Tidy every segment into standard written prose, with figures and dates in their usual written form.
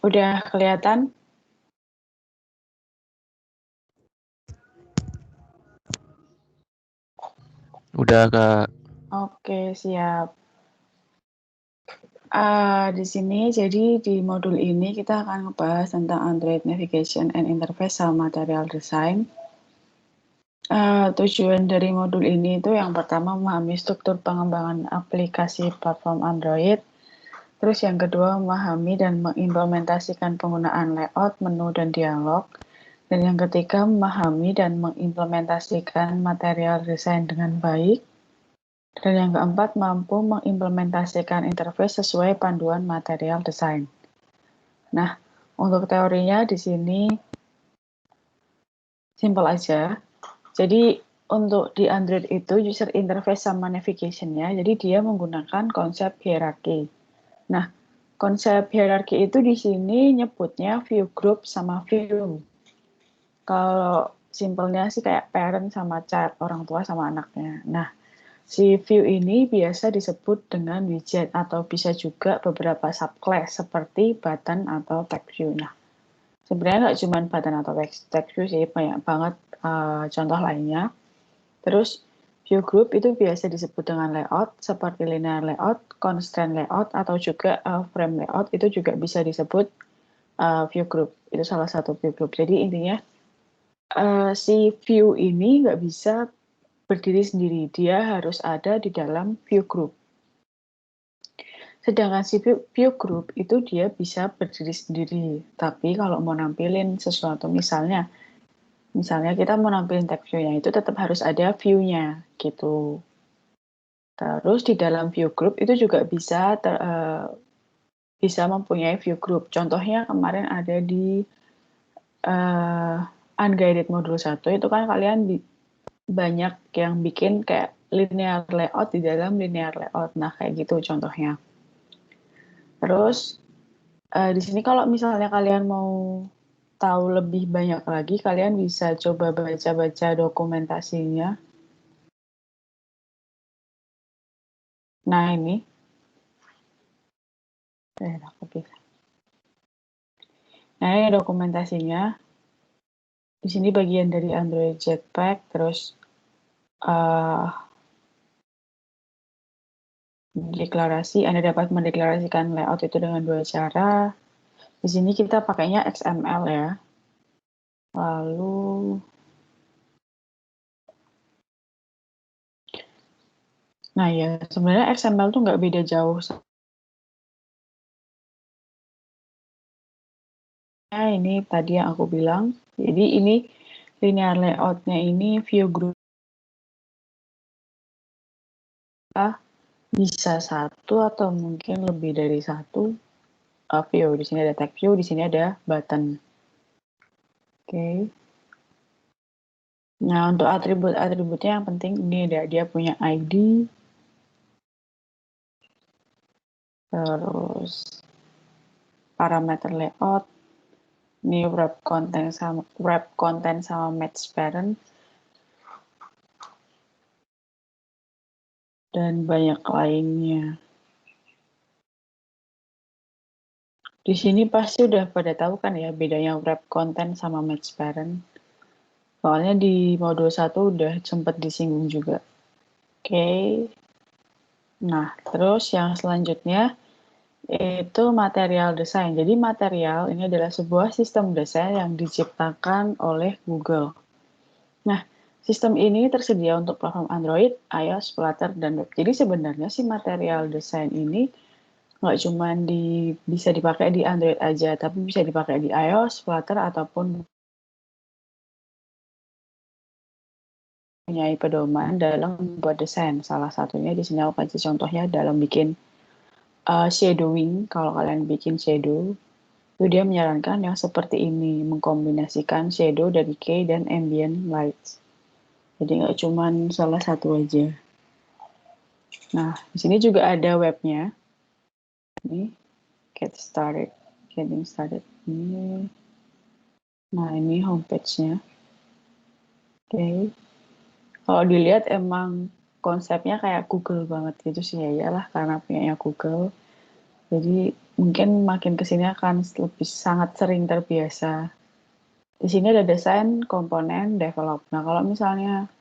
Udah kelihatan? Udah, Kak. Oke, siap. Di sini, jadi di modul ini kita akan ngebahas tentang Android Navigation and Interface sama Material Design. Tujuan dari modul ini itu yang pertama memahami struktur pengembangan aplikasi platform Android. Terus yang kedua memahami dan mengimplementasikan penggunaan layout, menu, dan dialog. Dan yang ketiga memahami dan mengimplementasikan material desain dengan baik. Dan yang keempat, mampu mengimplementasikan interface sesuai panduan material design. Nah, untuk teorinya di sini simple aja. Jadi, untuk di Android itu user interface sama navigation-nya, jadi dia menggunakan konsep hierarki. Nah, konsep hierarki itu di sini nyebutnya view group sama view. Kalau simpelnya sih kayak parent sama child, orang tua sama anaknya. Nah, si view ini biasa disebut dengan widget atau bisa juga beberapa subclass seperti button atau text view. Nah, sebenarnya nggak cuma button atau text view sih, banyak banget contoh lainnya. Terus view group itu biasa disebut dengan layout seperti linear layout, constraint layout, atau juga frame layout itu juga bisa disebut view group. Itu salah satu view group. Jadi intinya si view ini nggak bisa berdiri sendiri, dia harus ada di dalam view group. Sedangkan si view group itu dia bisa berdiri sendiri, tapi kalau mau nampilin sesuatu misalnya kita mau nampilin text view-nya itu tetap harus ada view-nya gitu. Terus di dalam view group itu juga bisa mempunyai view group. Contohnya kemarin ada di unguided modul 1 itu kan kalian banyak yang bikin kayak linear layout di dalam linear layout. Nah, kayak gitu contohnya. Terus di sini kalau misalnya kalian mau tahu lebih banyak lagi, kalian bisa coba baca-baca dokumentasinya. Nah, ini. Nah, ini dokumentasinya. Di sini bagian dari Android Jetpack, terus deklarasi. Anda dapat mendeklarasikan layout itu dengan dua cara. Di sini kita pakainya XML ya. Lalu, nah ya, sebenarnya XML tuh nggak beda jauh. Nah, ini tadi yang aku bilang. Jadi ini linear layout-nya ini view group bisa satu atau mungkin lebih dari satu view. Di sini ada text view, di sini ada button. Oke. Nah, untuk atribut-atributnya yang penting ini ada dia punya ID, terus parameter layout, ini wrap content sama match parent, dan banyak lainnya. Di sini pasti udah pada tahu kan ya bedanya wrap content sama match parent. Soalnya di modul 1 udah sempat disinggung juga. Oke. Nah, terus yang selanjutnya itu material design. Jadi material ini adalah sebuah sistem desain yang diciptakan oleh Google. Nah, sistem ini tersedia untuk platform Android, iOS, Flutter, dan web. Jadi sebenarnya si material design ini nggak cuma bisa dipakai di Android aja, tapi bisa dipakai di iOS, Flutter, ataupun punya pedoman dalam membuat desain. Salah satunya di sini aku kasih contohnya dalam bikin shadowing. Kalau kalian bikin shadow, itu dia menyarankan yang seperti ini, mengkombinasikan shadow dari key dan ambient lights. Jadi nggak cuma salah satu aja. Nah, di sini juga ada webnya. Ini, getting started. Ini. Nah, ini homepage-nya. Oke. Kalau dilihat emang konsepnya kayak Google banget gitu sih ya, iyalah karena punyanya Google. Jadi mungkin makin ke sini akan lebih sangat sering terbiasa. Di sini ada desain, komponen, develop. Nah, kalau misalnya,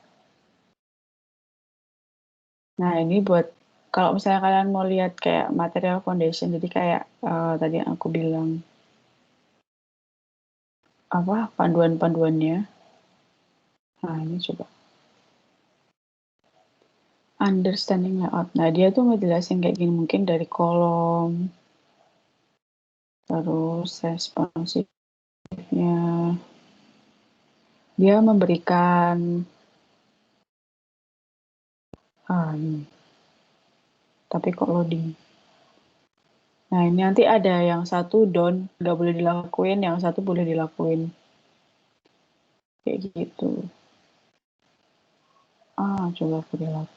nah ini buat, kalau misalnya kalian mau lihat kayak material foundation, jadi kayak tadi yang aku bilang, apa, panduan-panduannya. Nah, ini coba. Understanding layout. Nah, dia tuh ngejelasin kayak gini, mungkin dari kolom, terus responsifnya, dia memberikan ini. Tapi kok loading. Nah, ini nanti ada yang satu down, nggak boleh dilakuin, yang satu boleh dilakuin. Kayak gitu. Coba aku lihat.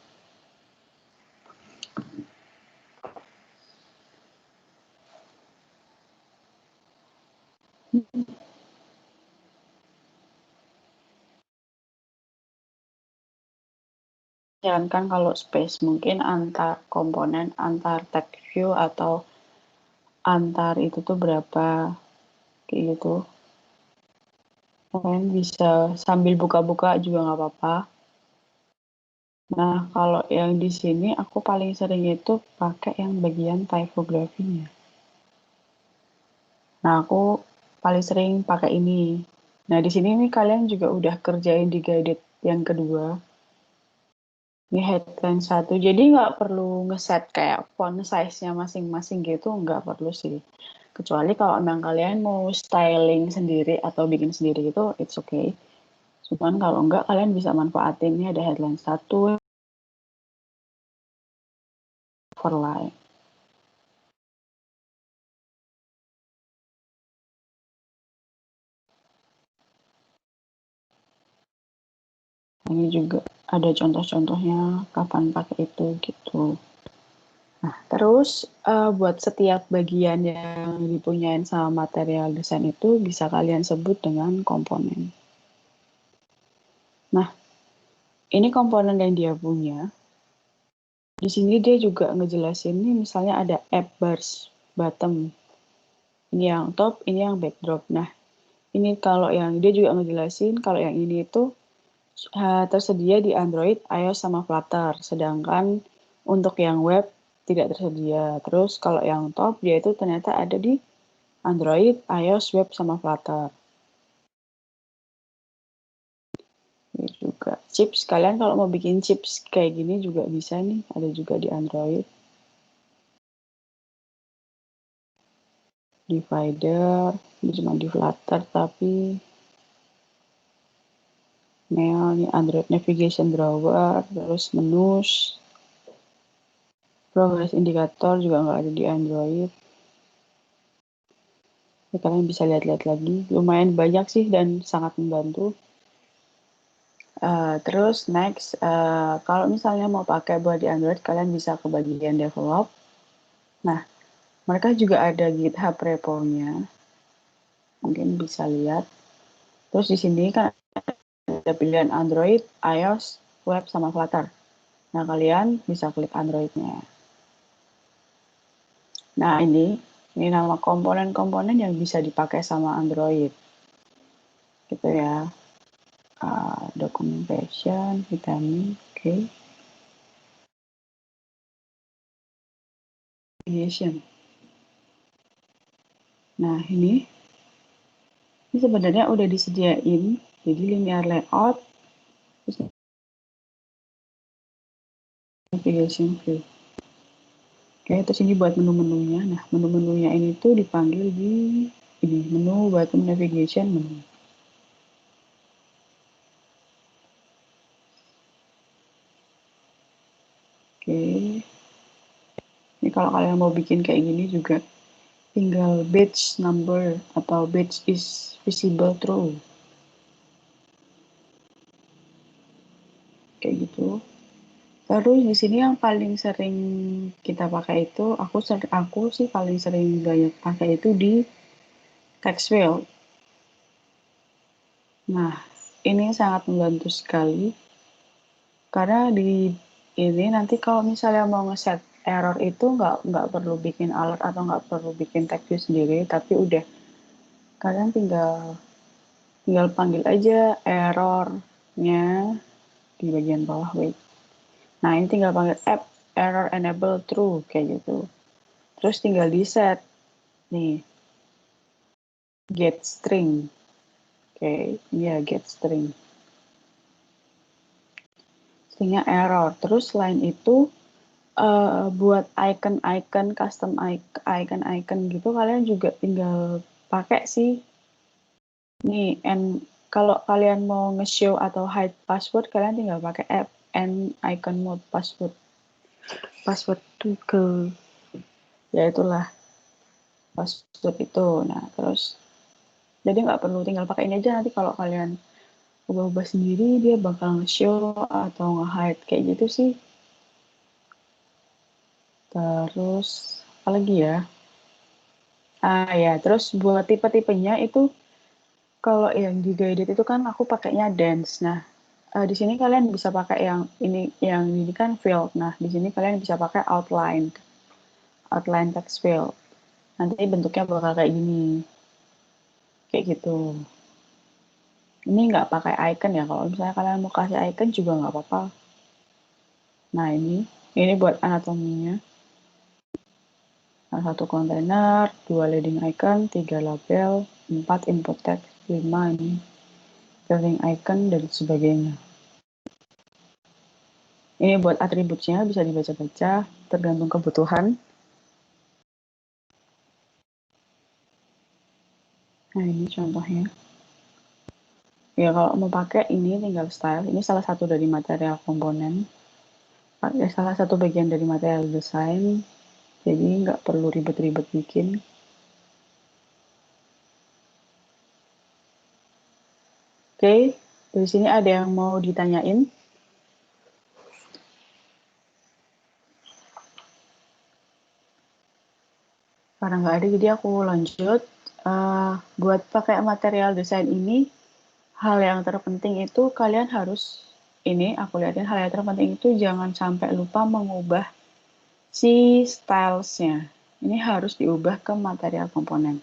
Jalankan kalau space, mungkin antar komponen, antar text view, atau antar itu tuh berapa, kayak gitu. Kalian bisa sambil buka-buka juga nggak apa-apa. Nah, kalau yang di sini aku paling sering itu pakai yang bagian typography-nya. Nah, aku paling sering pakai ini. Nah, di sini nih kalian juga udah kerjain di guided yang kedua. Ini headline 1. Jadi nggak perlu ngeset kayak font size-nya masing-masing gitu, nggak perlu sih. Kecuali kalau memang kalian mau styling sendiri atau bikin sendiri gitu, it's okay. Cuman kalau enggak, kalian bisa manfaatin ini ada headline 1, overlay. Ini juga ada contoh-contohnya kapan pakai itu gitu. Nah, terus buat setiap bagian yang dipunyain sama material desain itu bisa kalian sebut dengan komponen. Nah, ini komponen yang dia punya. Di sini dia juga ngejelasin nih, misalnya ada app bars bottom. Ini yang top, ini yang backdrop. Nah, ini kalau yang dia juga ngejelasin kalau yang ini itu tersedia di Android, iOS, sama Flutter. Sedangkan untuk yang web tidak tersedia. Terus kalau yang top dia itu ternyata ada di Android, iOS, web, sama Flutter. Ini juga chips, kalian kalau mau bikin chips kayak gini juga bisa nih, ada juga di Android. Divider, ini cuma di Flutter tapi Mail, ini Android Navigation Drawer, terus menus, progress indicator juga nggak ada di Android. Ya, kalian bisa lihat-lihat lagi, lumayan banyak sih dan sangat membantu. Terus next, kalau misalnya mau pakai buat di Android, kalian bisa ke bagian develop. Nah, mereka juga ada GitHub repo-nya, mungkin bisa lihat. Terus di sini kan ada pilihan Android, iOS, web, sama Flutter. Nah, kalian bisa klik Android-nya. Nah, ini nama komponen-komponen yang bisa dipakai sama Android. Gitu ya. Documentation, vitamin, oke. Navigation. Nah, ini sebenarnya udah disediain. Jadi linear layout, terus navigation view. Oke, terus ini buat menu-menunya. Nah, menu-menunya ini tuh dipanggil di ini, menu button navigation menu. Oke. Ini kalau kalian mau bikin kayak gini juga tinggal batch number atau batch is visible true. Kayak gitu. Terus di sini yang paling sering kita pakai itu, aku sih paling sering banyak pakai itu di text field. Nah, ini sangat membantu sekali karena di ini nanti kalau misalnya mau ngeset error itu nggak perlu bikin alert atau nggak perlu bikin tag view sendiri, tapi udah kalian tinggal panggil aja errornya di bagian bawah wait. Nah ini tinggal panggil app error enable true kayak gitu. Terus tinggal di set nih get string. Oke, ya get string. Stringnya error. Terus selain itu buat icon-icon, custom icon-icon gitu kalian juga tinggal pakai sih. Nih, and kalau kalian mau nge-show atau hide password, kalian tinggal pakai app and icon mode password. Password to ya itulah password itu. Nah, terus jadi nggak perlu tinggal pakai ini aja, nanti kalau kalian ubah-ubah sendiri dia bakal nge-show atau nge-hide kayak gitu sih. Terus apa lagi ya? Ya, terus buat tipe-tipenya itu kalau yang di guided itu kan aku pakainya dance. Nah, di sini kalian bisa pakai yang ini kan field. Nah, di sini kalian bisa pakai outline text field. Nanti bentuknya bakal kayak gini, kayak gitu. Ini nggak pakai icon ya. Kalau misalnya kalian mau kasih icon juga nggak apa-apa. Nah, ini buat anatominya. Nah, 1 kontainer, 2 leading icon, 3 label, 4 input text, 5 ini building icon, dan sebagainya. Ini buat atributnya bisa dibaca-baca, tergantung kebutuhan. Nah, ini contohnya. Ya, kalau mau pakai ini tinggal style. Ini salah satu dari material komponen. Salah satu bagian dari material desain. Jadi nggak perlu ribet-ribet bikin. Oke, dari sini ada yang mau ditanyain? Karena nggak ada, jadi aku lanjut. Buat pakai material desain ini, hal yang terpenting itu kalian harus, aku lihatin hal yang terpenting itu jangan sampai lupa mengubah si stylesnya. Ini harus diubah ke material komponen.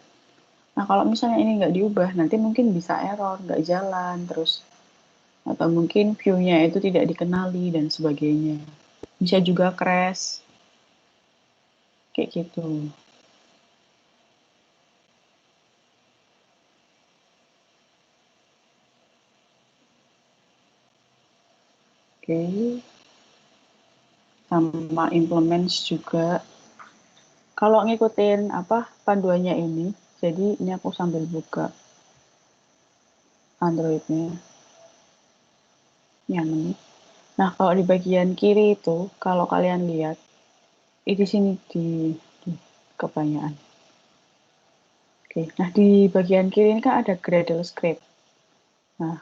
Nah, kalau misalnya ini nggak diubah, nanti mungkin bisa error, nggak jalan, terus atau mungkin view-nya itu tidak dikenali dan sebagainya. Bisa juga crash, kayak gitu. Oke, sama implements juga. Kalau ngikutin panduannya ini, jadi ini aku sambil buka Android-nya. Yang ini. Nah, kalau di bagian kiri itu, kalau kalian lihat, di sini di kebanyakan. Oke, nah di bagian kiri ini kan ada Gradle script. Nah,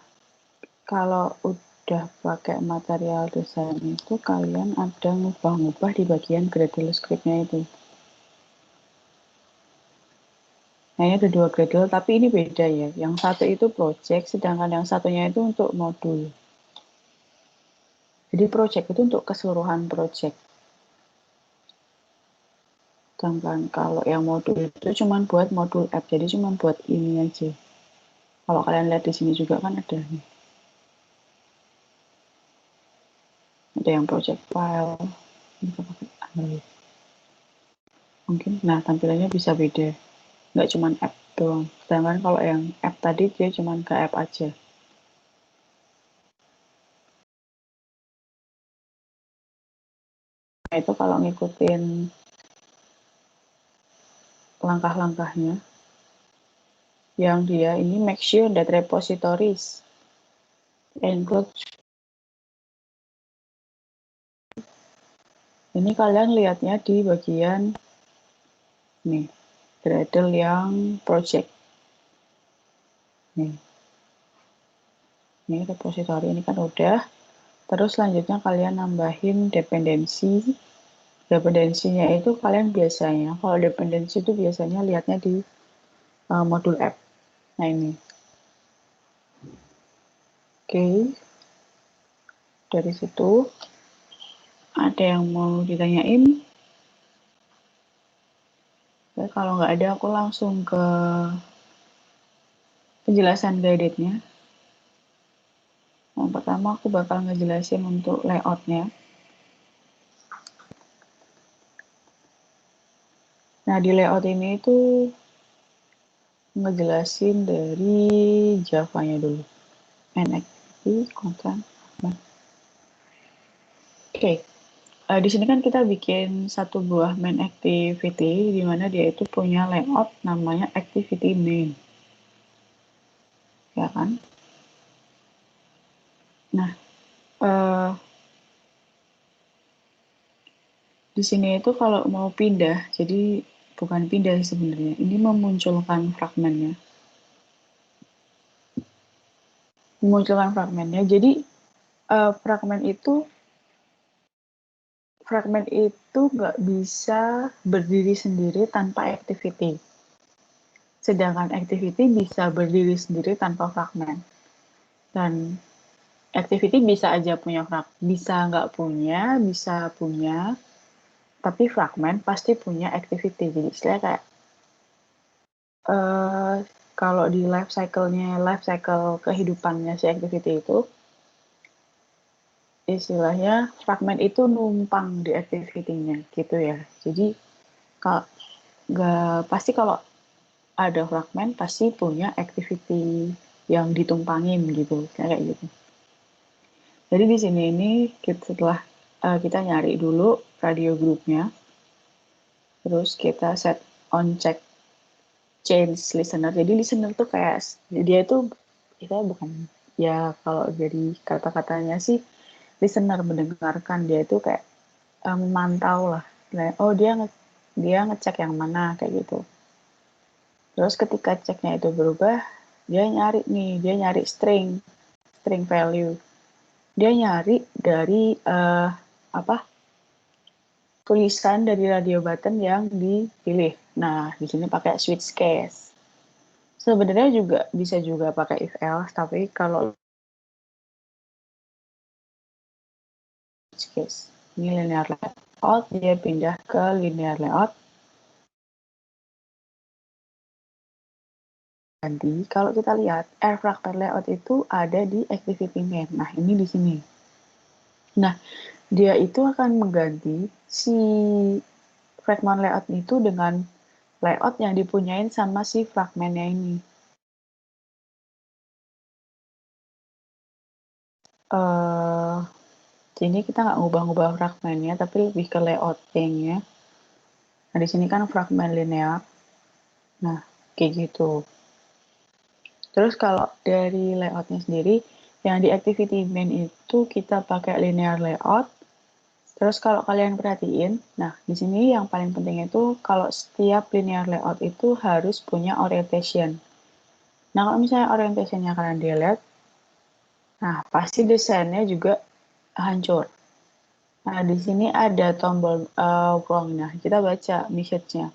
kalau udah pakai material desain itu, kalian ada ngubah-ngubah di bagian Gradle script-nya itu. Nah, ini ada 2 Gradle, tapi ini beda ya. Yang satu itu project, sedangkan yang satunya itu untuk modul. Jadi project itu untuk keseluruhan project. Sedangkan kalau yang modul itu cuma buat modul app, jadi cuma buat ini aja. Kalau kalian lihat di sini juga kan ada nih. Ada yang project file, bisa pakai Android. Mungkin, nah tampilannya bisa beda. Nggak cuma app doang. Sedangkan kalau yang app tadi dia cuma ke app aja. Nah itu kalau ngikutin langkah-langkahnya, yang dia ini make sure that repositories include. Ini kalian lihatnya di bagian nih, Gradle yang project. Nih. Ini repository ini kan udah. Terus selanjutnya kalian nambahin dependensi. Dependensinya itu kalian biasanya, kalau dependensi itu biasanya lihatnya di modul app. Nah ini. Oke. Dari situ ada yang mau ditanyain? Oke, kalau nggak ada, aku langsung ke penjelasan guided-nya. Yang pertama aku bakal ngejelasin untuk layout-nya. Nah, di layout ini itu ngejelasin dari Java-nya dulu. Main activity, content. Oke, di sini kan kita bikin satu buah main activity, di mana dia itu punya layout namanya activity main. Ya kan? Nah, di sini itu kalau mau pindah, jadi bukan pindah sebenarnya, ini memunculkan fragmennya. Memunculkan fragmennya, jadi fragmen itu nggak bisa berdiri sendiri tanpa activity. Sedangkan activity bisa berdiri sendiri tanpa fragmen. Dan activity bisa aja punya fragmen, bisa nggak punya, bisa punya, tapi fragmen pasti punya activity. Jadi istilahnya kayak kalau di life cycle kehidupannya si activity itu, istilahnya fragmen itu numpang di activity-nya gitu ya. Jadi kalau pasti kalau ada fragmen pasti punya activity yang ditumpangin gitu, kayak gitu. Jadi di sini ini setelah kita nyari dulu radio groupnya, terus kita set on check change listener. Jadi listener tuh kayak dia itu kita bukan ya kalau jadi kata-katanya sih listener, mendengarkan, dia itu kayak memantau lah. Oh dia ngecek yang mana kayak gitu. Terus ketika ceknya itu berubah, dia nyari string value. Dia nyari dari apa tulisan dari radio button yang dipilih. Nah, di sini pakai switch case. Sebenarnya juga bisa juga pakai if else, tapi kalau switch case ini linear layout, dia pindah ke linear layout. Nanti kalau kita lihat air fragment layout itu ada di activity main. Nah, ini di sini. Nah, dia itu akan mengganti si fragment layout itu dengan layout yang dipunyain sama si fragmennya ini. Sini kita nggak ngubah-ngubah fragmennya, tapi lebih ke layoutingnya. Nah, di sini kan fragmen linear. Nah, kayak gitu. Terus kalau dari layoutnya sendiri, yang di activity main itu kita pakai linear layout. Terus kalau kalian perhatiin, nah di sini yang paling penting itu kalau setiap linear layout itu harus punya orientation. Nah, kalau misalnya orientationnya kalian delete, nah pasti desainnya juga hancur. Nah, di sini ada tombol wrong. Nah, kita baca message-nya.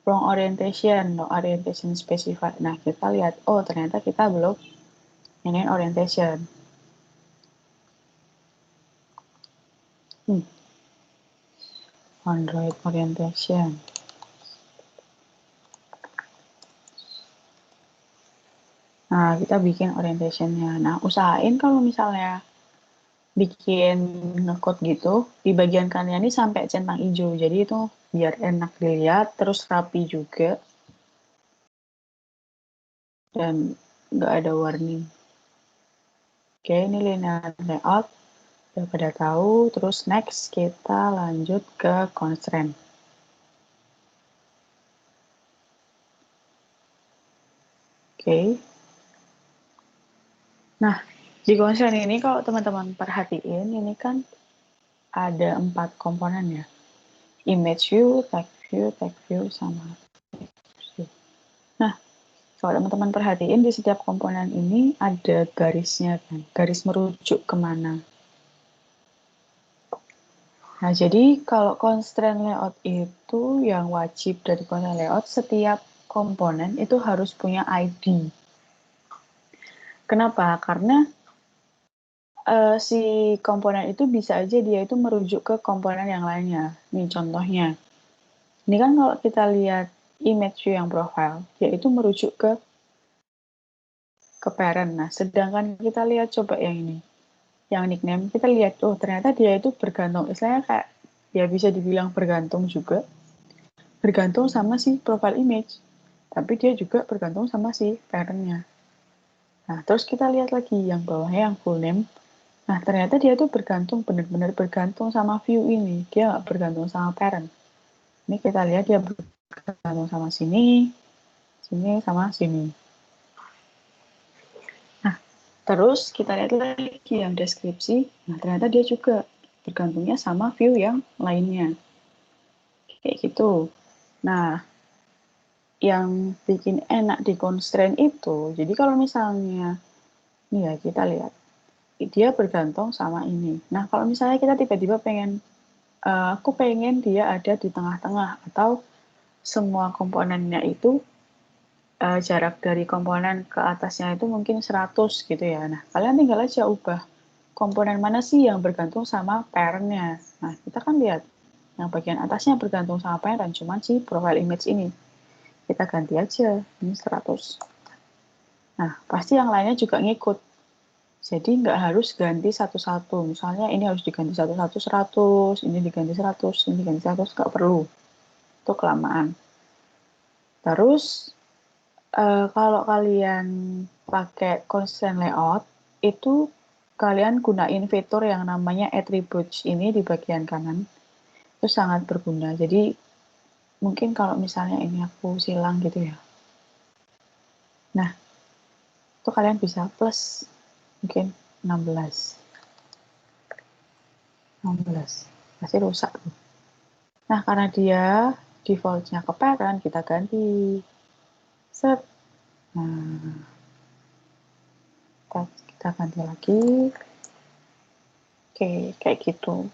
Wrong orientation, no orientation specified. Nah, kita lihat, oh ternyata kita belum ini orientation. Android orientation. Nah, kita bikin orientationnya. Nah, usahain kalau misalnya bikin ngecode gitu, di bagian kanan ini sampai centang hijau. Jadi itu biar enak dilihat, terus rapi juga. Dan nggak ada warning. Oke, ini linear layout. Udah pada tahu, terus next kita lanjut ke constraint. Oke. Nah, di constraint ini kalau teman-teman perhatiin, ini kan ada 4 komponen ya. Image view, text view, sama text view. Nah, kalau teman-teman perhatiin di setiap komponen ini ada garisnya kan, garis merujuk kemana. Nah, jadi kalau constraint layout itu yang wajib dari constraint layout, setiap komponen itu harus punya ID. Kenapa? Karena si komponen itu bisa aja dia itu merujuk ke komponen yang lainnya. Nih contohnya. Ini kan kalau kita lihat image view yang profile, yaitu merujuk ke parent. Nah, sedangkan kita lihat coba yang ini, yang nickname, kita lihat, oh ternyata dia itu bergantung, istilahnya kayak, ya bisa dibilang bergantung juga, bergantung sama si profile image, tapi dia juga bergantung sama si parentnya. Nah, terus kita lihat lagi yang bawahnya yang full name. Nah, ternyata dia tuh bergantung, benar-benar bergantung sama view ini. Dia nggak bergantung sama parent. Ini kita lihat dia bergantung sama sini, sini, sama sini. Nah, terus kita lihat lagi yang deskripsi. Nah, ternyata dia juga bergantungnya sama view yang lainnya. Kayak gitu. Nah, yang bikin enak di constraint itu, jadi kalau misalnya, nih ya kita lihat, dia bergantung sama ini. Nah, kalau misalnya kita tiba-tiba pengen, aku pengen dia ada di tengah-tengah, atau semua komponennya itu, jarak dari komponen ke atasnya itu mungkin 100 gitu ya. Nah, kalian tinggal aja ubah komponen mana sih yang bergantung sama parent-nya. Nah, kita kan lihat, yang bagian atasnya bergantung sama parent, cuman si profile image ini. Kita ganti aja, ini 100. Nah, pasti yang lainnya juga ngikut. Jadi nggak harus ganti satu-satu. Misalnya ini harus diganti satu-satu 100, ini diganti 100, ini diganti 100, nggak perlu. Itu kelamaan. Terus, kalau kalian pakai constraint layout, itu kalian gunain fitur yang namanya attributes ini di bagian kanan. Itu sangat berguna. Jadi, mungkin kalau misalnya ini aku silang gitu ya. Nah, itu kalian bisa plus mungkin 16. Pasti rusak. Nah, karena dia default-nya ke parent, kita ganti. Set. Nah, kita ganti lagi. Oke, kayak gitu.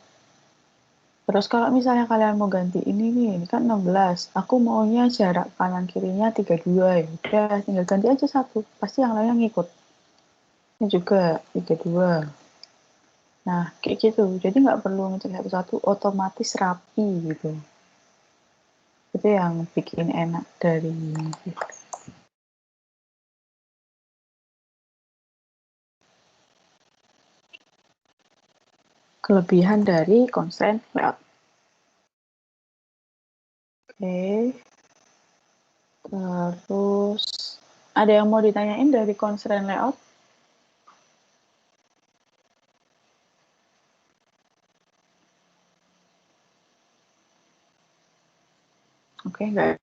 Terus kalau misalnya kalian mau ganti ini nih, ini kan 16. Aku maunya jarak kanan kirinya 32 ya. Udah, tinggal ganti aja satu. Pasti yang lainnya ngikut. Ini juga 32. Nah, kayak gitu. Jadi nggak perlu ngecek satu-satu, otomatis rapi gitu. Itu yang bikin enak dari kelebihan dari constraint layout. Oke. Terus, ada yang mau ditanyain dari constraint layout? Oke, nggak.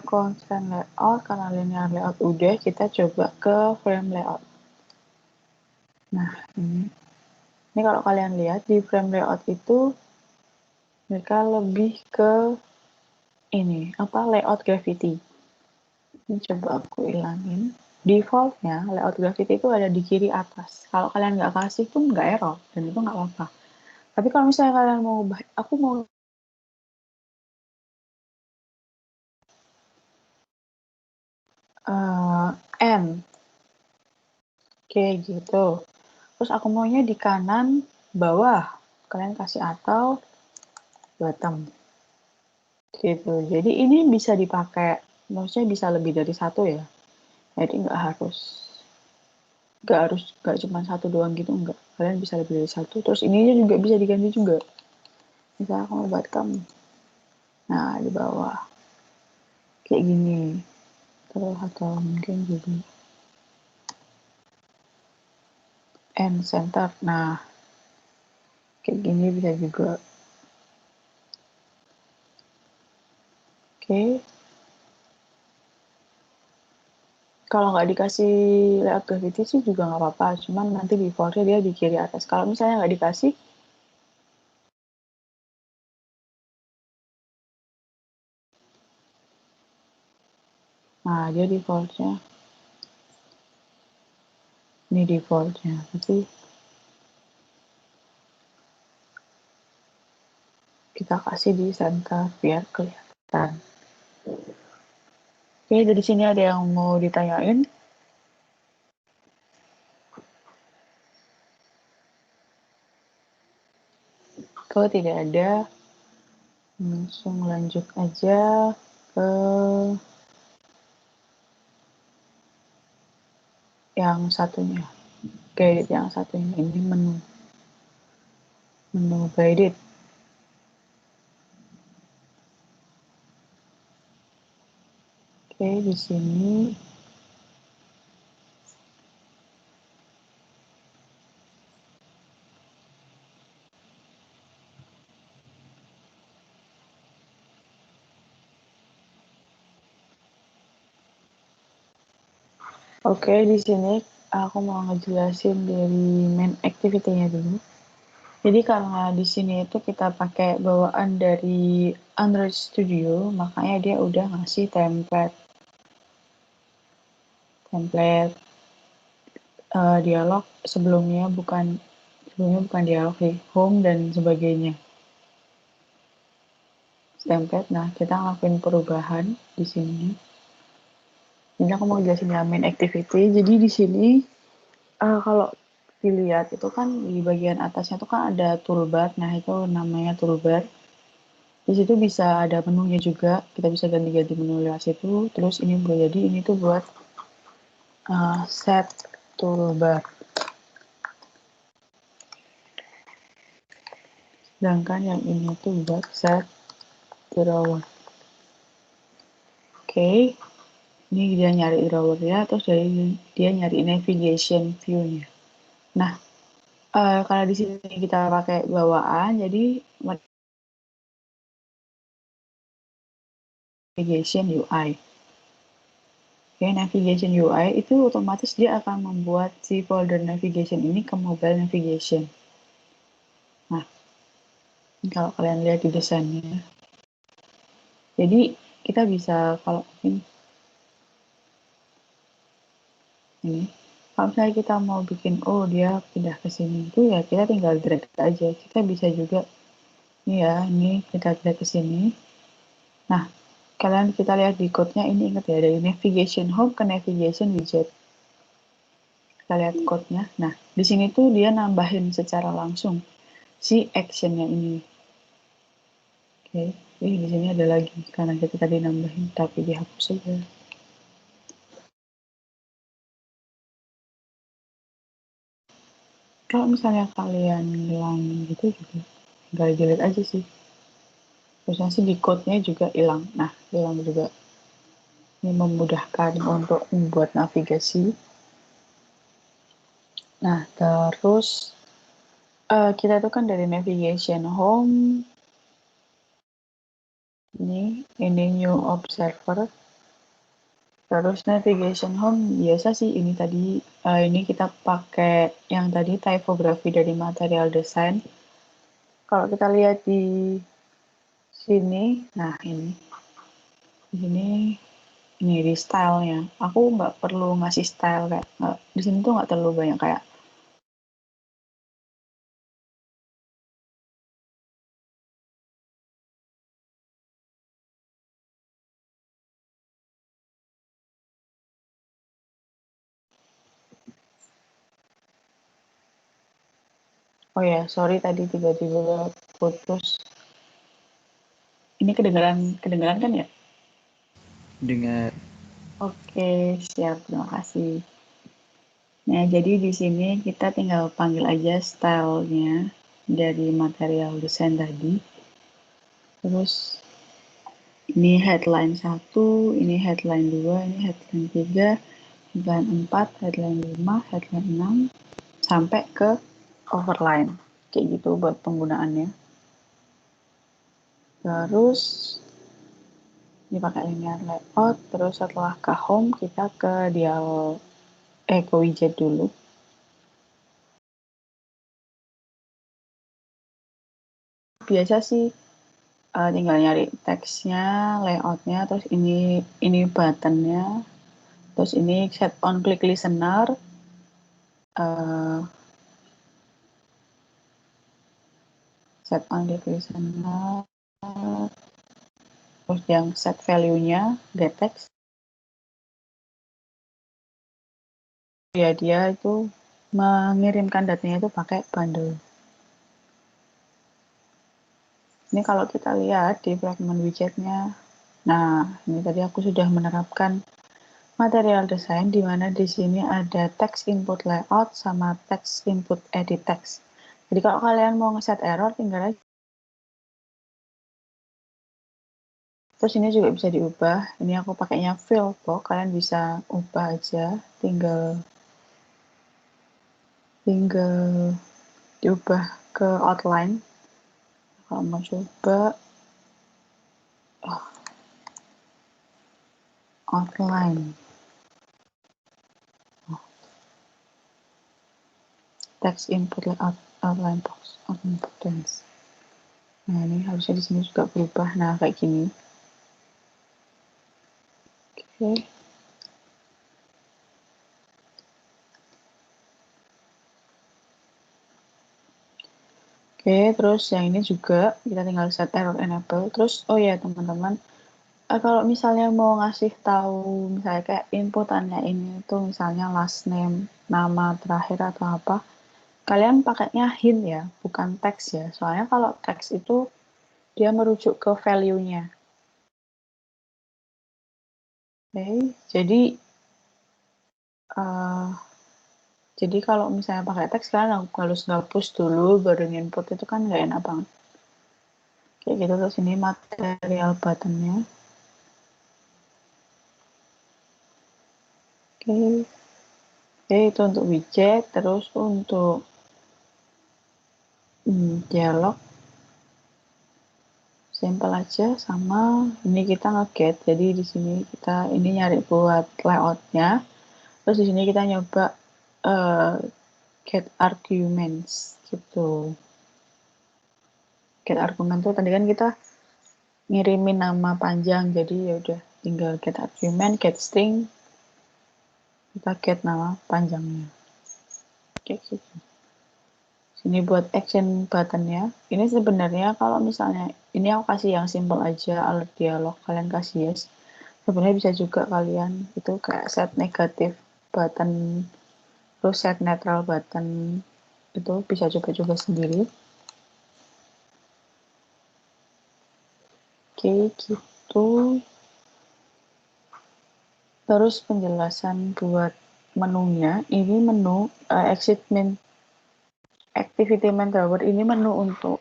Constraint layout, karena linear layout udah, kita coba ke frame layout. Nah, ini kalau kalian lihat di frame layout itu, mereka lebih ke ini, layout gravity. Ini coba aku ilangin. Defaultnya, layout gravity itu ada di kiri atas. Kalau kalian nggak kasih pun nggak error, dan itu nggak apa-apa. Tapi kalau misalnya kalian mau ubah, aku mau N, kayak gitu. Terus aku maunya di kanan bawah, kalian kasih atau bottom, gitu. Jadi ini bisa dipakai, maksudnya bisa lebih dari satu ya. Jadi nggak cuma satu doang gitu, enggak. Kalian bisa lebih dari satu. Terus ininya juga bisa diganti juga. Misalnya aku mau bottom, nah di bawah kayak gini. Terus atau mungkin jadi end center. Nah, kayak gini bisa juga. Oke. Kalau nggak dikasih layout gravity sih juga nggak apa-apa. Cuman nanti defaultnya dia di kiri atas. Kalau misalnya nggak dikasih, nah dia defaultnya. Ini defaultnya. Tapi kita kasih di center biar kelihatan. Oke, dari sini ada yang mau ditanyain? Kalau tidak ada, Langsung lanjut aja ke yang satunya. Guided yang satunya. Ini menu guided. Oke, di sini oke, di sini aku mau ngejelasin dari main activity-nya dulu. Jadi karena di sini itu kita pakai bawaan dari Android Studio, makanya dia udah ngasih template dialog sebelumnya bukan dialog sih, home dan sebagainya. Template. Nah, kita ngelakuin perubahan di sini. Ini aku mau jelasin ya main activity. Jadi di sini kalau dilihat itu kan di bagian atasnya tuh kan ada toolbar. Nah, itu namanya toolbar. Di situ bisa ada menunya juga. Kita bisa ganti-ganti menu lewat situ. Terus ini boleh jadi ini tuh buat set toolbar. Sedangkan yang ini tuh buat set drawer. Oke. Ini dia nyari drawernya, terus dia nyari navigation view-nya. Nah, kalau di sini kita pakai bawaan, jadi navigation UI. Oke, navigation UI itu otomatis dia akan membuat si folder navigation ini ke mobile navigation. Nah, kalau kalian lihat di desainnya, jadi kita bisa kalau ini, kalau misalnya kita mau bikin, oh dia pindah ke sini, itu ya kita tinggal drag aja. Kita bisa juga, ini kita drag ke sini. Nah, kita lihat di code-nya, ini ingat ya, dari navigation home ke navigation widget. Kita lihat code-nya. Nah, di sini tuh dia nambahin secara langsung si action-nya ini. Oke, di sini ada lagi, karena kita tadi nambahin, tapi dihapus saja. Kalau misalnya kalian hilang gitu juga, tinggal delete aja sih. Terusnya sih di code-nya juga hilang. Nah, hilang juga. Ini memudahkan untuk membuat navigasi. Nah, terus kita tuh kan dari navigation home, ini new observer, terus navigation home biasa sih ini tadi, ini kita pakai yang tadi typography dari material design. Kalau kita lihat di sini, nah di sini di stylenya, aku nggak perlu ngasih style kayak di sini tuh nggak terlalu banyak kayak oh ya sorry tadi tiba-tiba putus. Ini kedengaran kan ya? Dengar. Oke, siap, terima kasih. Nah, jadi di sini kita tinggal panggil aja stylenya dari material desain tadi. Terus ini headline 1, ini headline 2, ini headline 3, headline 4, headline 5, headline 6, sampai ke overline. Kayak gitu buat penggunaannya. Terus ini pakai linear layout, terus setelah ke home kita ke ke widget dulu. Biasa sih tinggal nyari teksnya, layoutnya, terus ini buttonnya, terus ini set on click listener, uh, set on click listener, terus yang set value-nya get text. Ya dia itu mengirimkan datanya itu pakai bundle. Ini kalau kita lihat di fragment widgetnya, nah ini tadi aku sudah menerapkan material design di mana di sini ada text input layout sama text input edit text. Jadi kalau kalian mau ngeset error tinggal aja. Terus ini juga bisa diubah. Ini aku pakainya fill box, kalian bisa ubah aja, tinggal diubah ke outline. Kalau mau coba outline, text input layout, outline box, outline buttons. Nah ini harusnya di sini juga berubah. Nah kayak gini. Oke. Oke, terus yang ini juga kita tinggal set error enable. Terus oh ya teman-teman, kalau misalnya mau ngasih tahu misalnya kayak inputannya ini tuh misalnya last name, nama terakhir atau apa, kalian pakainya hint ya, bukan teks ya. Soalnya kalau teks itu dia merujuk ke value-nya. Oke, jadi kalau misalnya pakai teks kalian harus ngapus dulu baru input, itu kan nggak enak banget. Kayak gitu. Terus ini material buttonnya. Oke. Oke, itu untuk widget. Terus untuk dialog simple aja, sama ini kita nge-get. Jadi di sini kita ini nyari buat layoutnya. Terus di sini kita nyoba get arguments gitu. Get argument tuh tadi kan kita ngirimin nama panjang, jadi ya udah tinggal get argument, get string, kita get nama panjangnya. Kayak gitu. Sini buat action buttonnya. Ini sebenarnya kalau misalnya ini aku kasih yang simple aja, alert dialog, kalian kasih yes. Sebenarnya bisa juga kalian itu kayak set negatif button, terus set neutral button, itu bisa coba-coba sendiri. Oke, gitu. Terus penjelasan buat menunya, ini menu exit main activity main drawer, ini menu untuk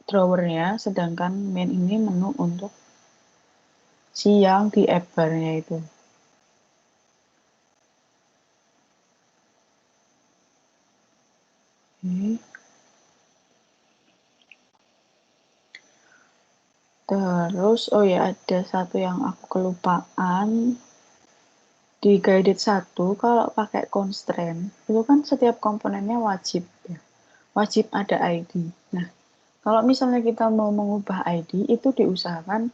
drawernya, sedangkan main ini menu untuk si yang di app bar-nya itu. Terus, oh ya ada satu yang aku kelupaan. Di guided 1, kalau pakai constraint, itu kan setiap komponennya wajib ya. Wajib ada ID. Nah, kalau misalnya kita mau mengubah ID, itu diusahakan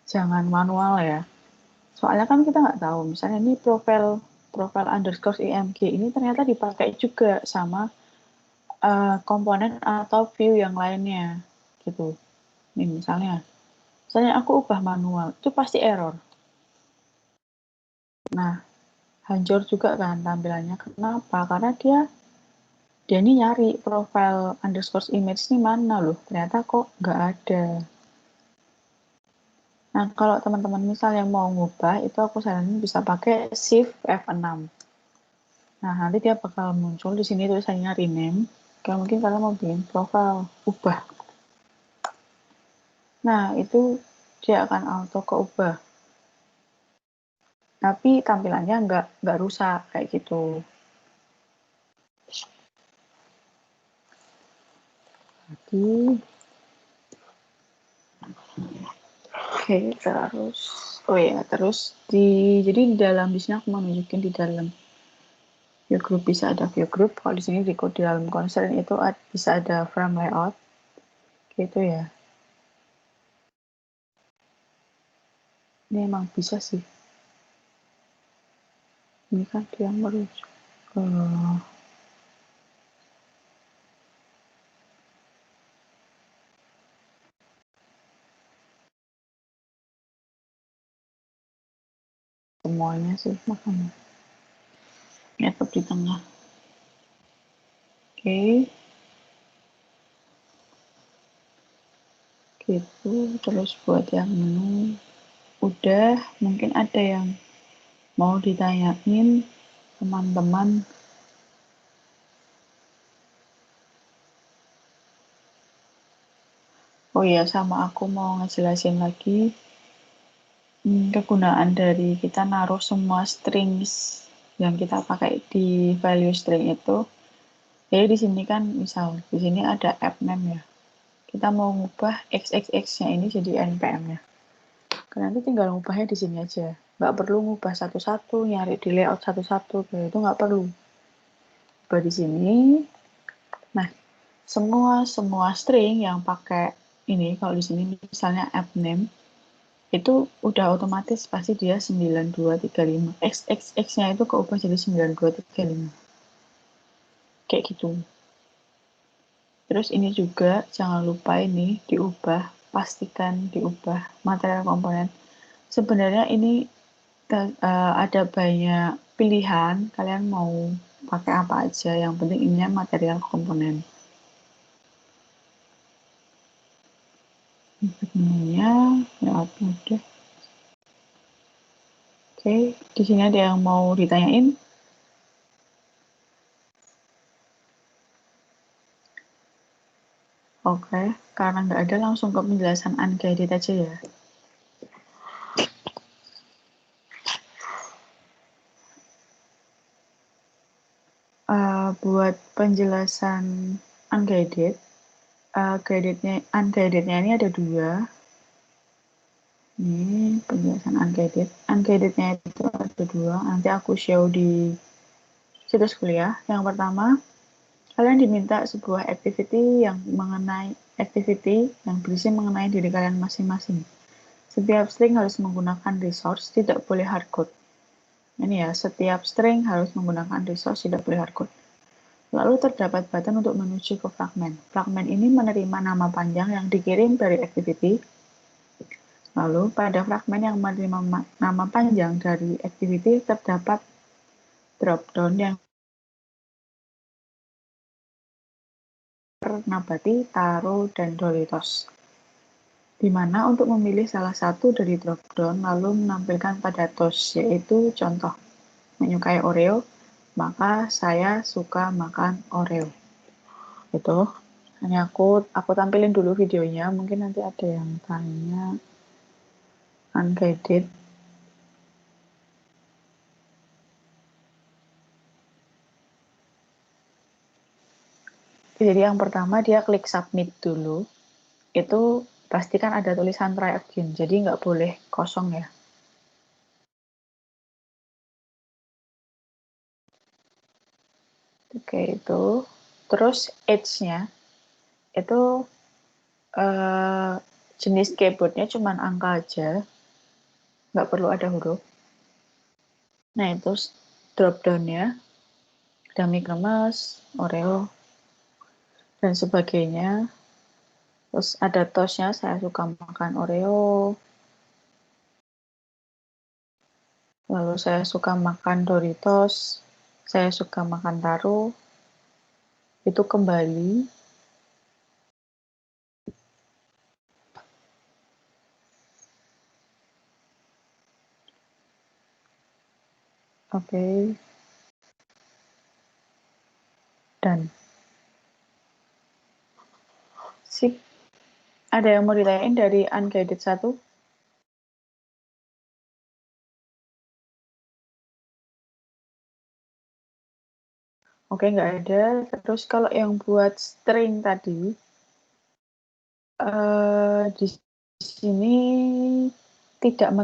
jangan manual ya. Soalnya kan kita nggak tahu, misalnya ini profile underscore img ini ternyata dipakai juga sama komponen atau view yang lainnya gitu. Nih misalnya aku ubah manual, itu pasti error. Nah, hancur juga kan tampilannya. Kenapa? Karena dia ini nyari profile underscore image ini mana loh, ternyata kok nggak ada. Nah, kalau teman-teman misalnya mau ngubah, itu aku saranin bisa pakai Shift F6. Nah, nanti dia bakal muncul di sini tulisannya rename. Kayak mungkin kalian mau bikin profile, ubah. Nah, itu dia akan auto keubah. Tapi tampilannya nggak rusak, kayak gitu. Jadi, oke, terus. Oh ya, terus jadi di dalam di sini aku mau nunjukin di dalam view group bisa ada view group. Kalau di sini di dalam concern itu bisa ada frame layout, gitu ya. Ini emang bisa sih. Ini kan dia merujuk ke semuanya sih, makanya nyetop di tengah. Oke. Gitu. Terus buat yang menu udah, mungkin ada yang mau ditanyain teman-teman. Oh iya, sama aku mau ngejelasin lagi kegunaan dari kita naruh semua strings yang kita pakai di value string itu. Jadi di sini kan misal di sini ada app name ya. Kita mau ngubah XXX-nya ini jadi npm-nya. Nanti tinggal ngubahnya di sini aja. Nggak perlu ngubah satu-satu, nyari di layout satu-satu, kayak itu nggak perlu. Ubah di sini. Nah, semua string yang pakai ini, kalau di sini misalnya app name, itu udah otomatis pasti dia 9235. XXX-nya itu keubah jadi 9235. Kayak gitu. Terus ini juga jangan lupa ini diubah, pastikan diubah material komponen. Sebenarnya ini ada banyak pilihan, kalian mau pakai apa aja, yang penting ininya material komponen. Menunya lewat mudah. Oke, di sini ada yang mau ditanyain? Oke, karena nggak ada langsung ke penjelasan unguided aja ya. Buat penjelasan unguided, unguidednya ini ada dua. Ini penjelasan unguided. Unguidednya itu ada dua. Nanti aku show di situs kuliah. Yang pertama, kalian diminta sebuah activity yang berisi mengenai diri kalian masing-masing. Setiap string harus menggunakan resource, tidak boleh hardcode. Ini ya, setiap string harus menggunakan resource, tidak boleh hardcode. Lalu terdapat button untuk menuju ke fragment. Fragment ini menerima nama panjang yang dikirim dari activity. Lalu pada fragmen yang menerima nama panjang dari activity terdapat dropdown yang nabati, taro, dan doritos. Di mana untuk memilih salah satu dari dropdown lalu menampilkan pada toast, yaitu contoh, menyukai Oreo, maka saya suka makan Oreo. Itu. Hanya aku tampilin dulu videonya, mungkin nanti ada yang tanya unguided. Jadi yang pertama dia klik submit dulu. Itu pastikan ada tulisan try again, jadi nggak boleh kosong ya. Oke, itu. Terus age-nya, itu jenis keyboardnya cuma angka aja, nggak perlu ada huruf. Nah, itu drop-down-nya, ada Micromas, Oreo, dan sebagainya. Terus ada toast-nya, saya suka makan Oreo. Lalu saya suka makan Doritos, saya suka makan taro. Itu kembali. Oke. Dan sip. Ada yang mau ditanyain dari unguided 1? Oke, nggak ada. Terus kalau yang buat string tadi, di sini tidak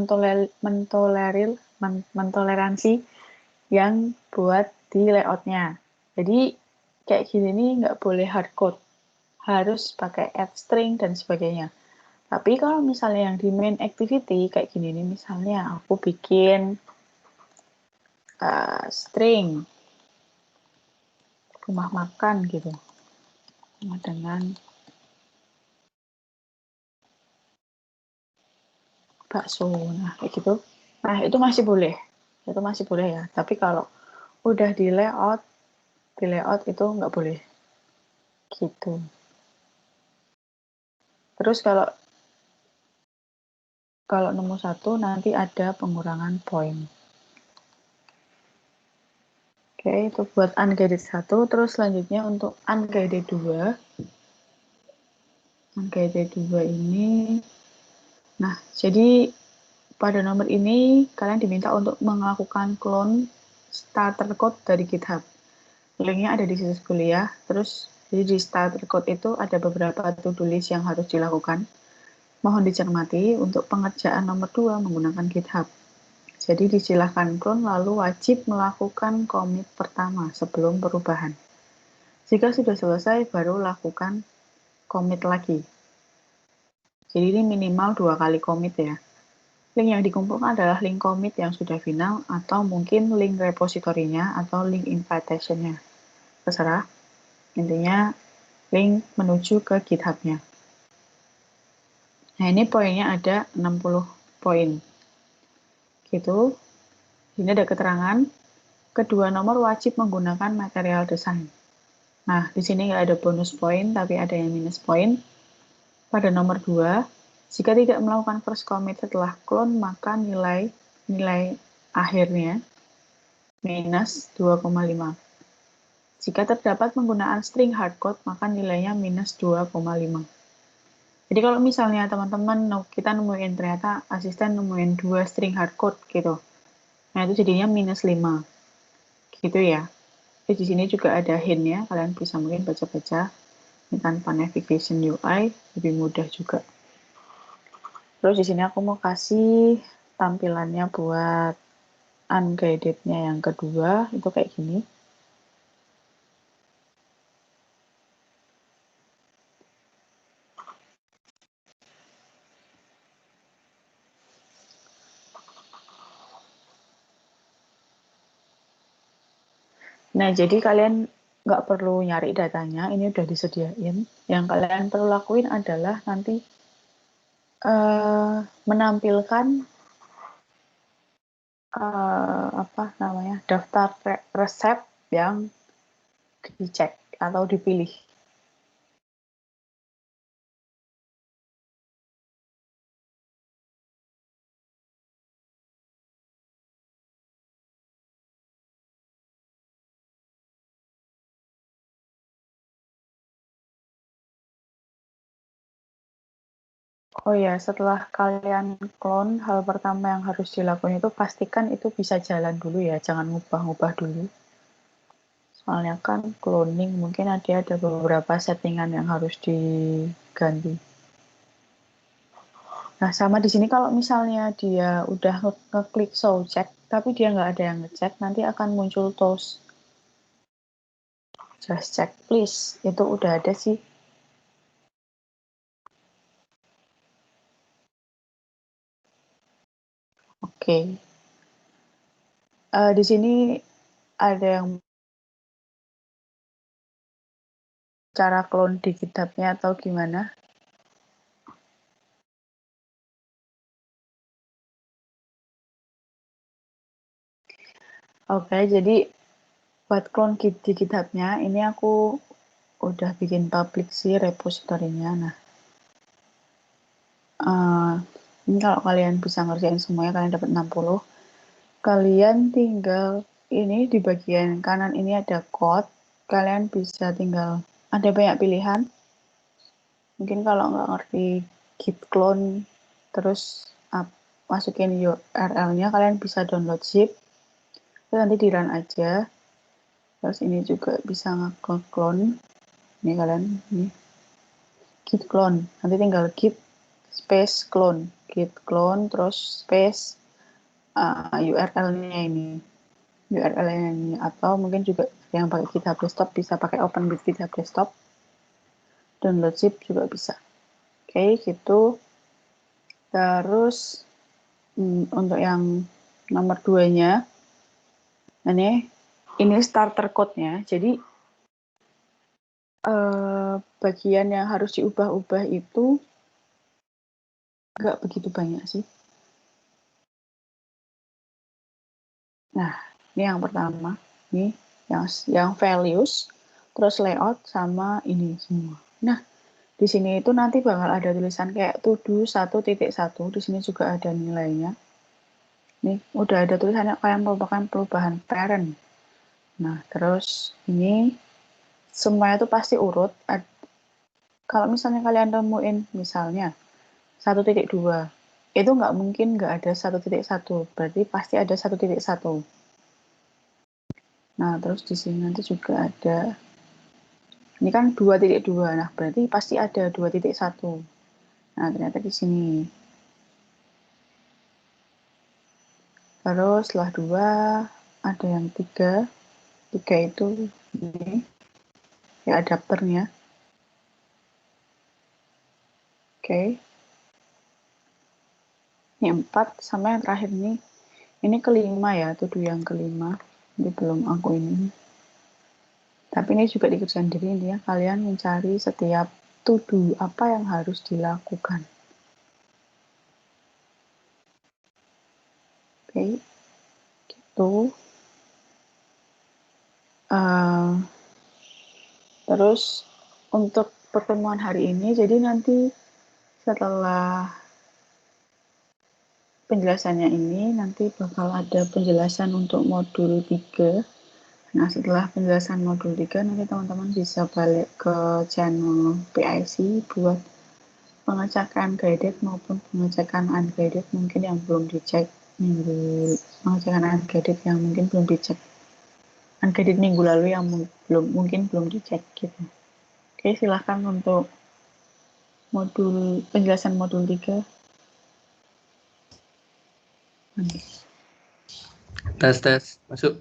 mentoleransi yang buat di layoutnya. Jadi kayak gini nih nggak boleh hardcode, harus pakai add string dan sebagainya. Tapi kalau misalnya yang di main activity kayak gini nih, misalnya aku bikin string rumah makan gitu, dengan bakso, nah kayak gitu. Nah itu masih boleh ya. Tapi kalau udah di layout itu nggak boleh gitu. Terus kalau kalau nemu 1 nanti ada pengurangan poin. Oke, itu buat unguided 1. Terus selanjutnya untuk unguided 2. Unguided 2 ini, nah jadi pada nomor ini kalian diminta untuk melakukan clone starter code dari GitHub. Linknya ada di situs kuliah. Terus jadi di starter code itu ada beberapa to-do list yang harus dilakukan. Mohon dicermati untuk pengerjaan nomor 2 menggunakan GitHub. Jadi disilahkan clone lalu wajib melakukan commit pertama sebelum perubahan. Jika sudah selesai baru lakukan commit lagi. Jadi ini minimal 2 kali commit ya. Link yang dikumpulkan adalah link commit yang sudah final atau mungkin link repositorinya atau link invitation-nya. Terserah. Intinya link menuju ke GitHub-nya. Nah, ini poinnya ada 60 poin. Gitu. Ini ada keterangan. Kedua nomor wajib menggunakan material desain. Nah, di sini nggak ada bonus poin, tapi ada yang minus poin. Pada nomor 2, jika tidak melakukan first commit setelah clone, maka nilai akhirnya minus 2,5. Jika terdapat penggunaan string hardcode, maka nilainya minus 2,5. Jadi kalau misalnya teman-teman kita nemuin ternyata asisten nemuin 2 string hardcode gitu. Nah, itu jadinya minus 5. Gitu ya. Jadi di sini juga ada hint-nya, kalian bisa mungkin baca-baca. Ini tanpa navigation UI, lebih mudah juga. Terus di sini aku mau kasih tampilannya buat unguided-nya yang kedua, itu kayak gini. Nah, jadi kalian nggak perlu nyari datanya, ini udah disediain. Yang kalian perlu lakuin adalah nanti menampilkan daftar resep yang dicek atau dipilih. Oh ya, setelah kalian clone, hal pertama yang harus dilakukan itu pastikan itu bisa jalan dulu ya, jangan ngubah-ngubah dulu. Soalnya kan cloning mungkin ada beberapa settingan yang harus diganti. Nah, sama di sini kalau misalnya dia udah ngeklik show check, tapi dia nggak ada yang ngecek, nanti akan muncul toast. Just check please, itu udah ada sih. Oke. Di sini ada yang cara clone di GitHub-nya atau gimana? Oke, jadi buat clone di GitHub-nya, ini aku udah bikin public sih repositorinya. Nah, ini kalau kalian bisa ngerjain semuanya, kalian dapat 60. Kalian tinggal, ini di bagian kanan ini ada code, kalian bisa tinggal, ada banyak pilihan. Mungkin kalau nggak ngerti git clone, terus masukin URL-nya, kalian bisa download zip, terus nanti di run aja. Terus ini juga bisa nge-clone. Ini kalian, ini git clone. Nanti tinggal git space clone. Git clone, terus space URL-nya ini. URL-nya ini. Atau mungkin juga yang pakai GitHub Desktop bisa pakai Open with GitHub Desktop. Download zip juga bisa. Oke, gitu. Terus untuk yang nomor 2-nya, ini starter code-nya. Jadi bagian yang harus diubah-ubah itu nggak begitu banyak sih. Nah, ini yang pertama. Ini yang values, terus layout, sama ini semua. Nah, Di sini itu nanti bakal ada tulisan kayak to do 1.1. Di sini juga ada nilainya. Nih, udah ada tulisannya kayak merupakan perubahan parent. Nah, terus ini semuanya itu pasti urut. Kalau misalnya kalian temuin misalnya 1.2, itu nggak mungkin nggak ada 1.1, berarti pasti ada 1.1. Nah, terus di sini nanti juga ada, ini kan 2.2, nah berarti pasti ada 2.1. Nah, ternyata di sini. Terus setelah 2, ada yang 3. 3 itu ini, ya adapternya. Oke. Ini 4, sama yang terakhir ini kelima ya, to do yang kelima. Ini belum aku ini. Tapi ini juga dikerjakan diri ya, kalian mencari setiap to do apa yang harus dilakukan. Oke, gitu. Terus untuk pertemuan hari ini, jadi nanti setelah penjelasannya ini, nanti bakal ada penjelasan untuk modul 3. Nah, setelah penjelasan modul 3, nanti teman-teman bisa balik ke channel PIC buat pengecekan guided maupun pengecekan unguided mungkin yang belum dicek pengecekan unguided yang mungkin belum dicek unguided minggu lalu yang mungkin belum dicek gitu. Oke, silahkan untuk penjelasan modul 3. Tes masuk.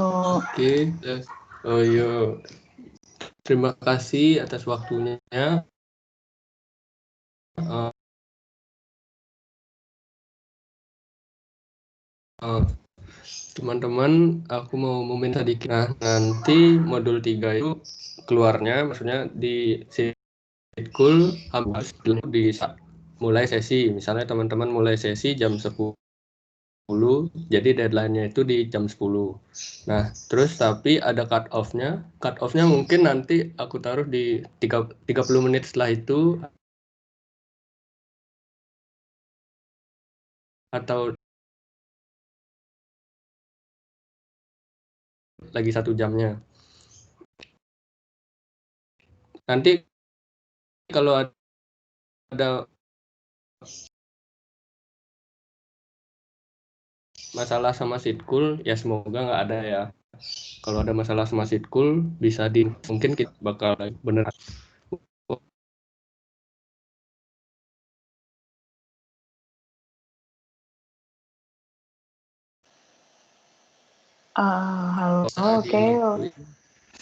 Oke, Tes. Oh iya. Terima kasih atas waktunya. Teman-teman, aku mau momen sedikit. Nah, nanti modul 3 itu keluarnya, maksudnya di Sitkul habis di mulai sesi. Misalnya teman-teman mulai sesi jam 10, jadi deadline-nya itu di jam 10. Nah, terus tapi ada cut off-nya. Cut off-nya mungkin nanti aku taruh di 30 menit setelah itu, atau lagi 1 jamnya. Nanti kalau ada masalah sama Sitkul, ya semoga nggak ada ya. Kalau ada masalah sama Sitkul, bisa mungkin kita bakal bener. halo, oke.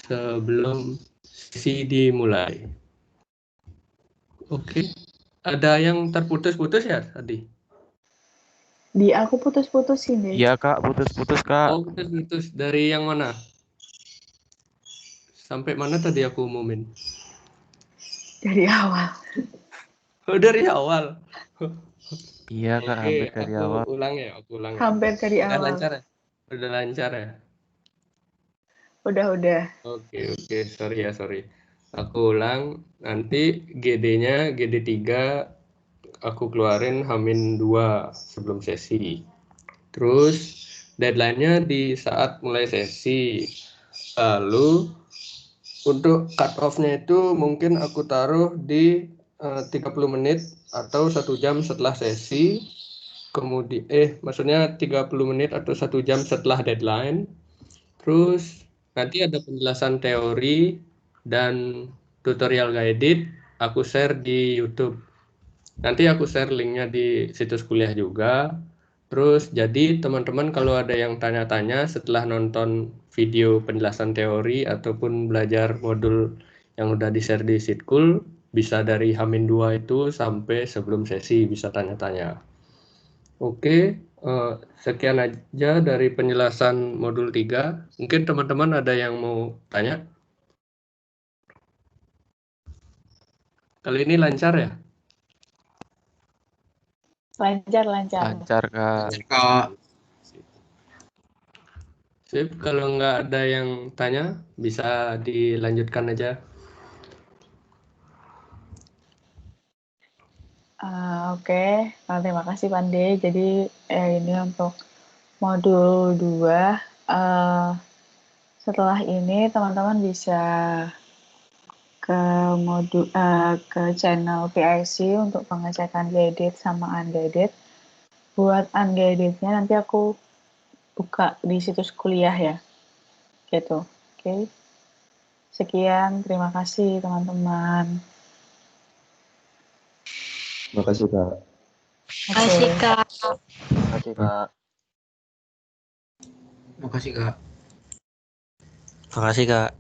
Sebelum sesi dimulai. Oke. Ada yang terputus-putus ya tadi? Di aku putus-putusin deh. Iya kak, putus-putus kak. Oh, putus-putus. Dari yang mana? Sampai mana tadi aku umumin? Dari awal. Oh, dari awal. Iya kak, Oke, hampir dari aku awal. ulang ya, Hampir dari Udah awal. lancar ya? Udah lancar ya? Udah. Oke, sorry. Aku ulang, nanti GD-nya, GD3 aku keluarin H-2 sebelum sesi. Terus deadline-nya di saat mulai sesi. Lalu untuk cut off-nya itu mungkin aku taruh di 30 menit atau 1 jam setelah sesi. Kemudian maksudnya 30 menit atau 1 jam setelah deadline. Terus nanti ada penjelasan teori dan tutorial guided aku share di YouTube. Nanti aku share linknya di situs kuliah juga. Terus jadi teman-teman kalau ada yang tanya-tanya setelah nonton video penjelasan teori ataupun belajar modul yang udah di-share di Sitkul, bisa dari H-2 itu sampai sebelum sesi bisa tanya-tanya. Oke, sekian aja dari penjelasan modul 3. Mungkin teman-teman ada yang mau tanya? Kali ini lancar ya? Lancar. Lancar kak. Sip, kalau nggak ada yang tanya, bisa dilanjutkan aja. Oke. Terima kasih Pande. Jadi ini untuk modul 2. Setelah ini teman-teman bisa ke channel PIC untuk pengecekan guided sama unguided. Buat unguidednya nanti aku buka di situs kuliah ya. Gitu. Oke. Sekian, terima kasih teman-teman. Makasih Kak. Makasih Kak. Makasih Kak. Makasih Kak. Makasih Kak.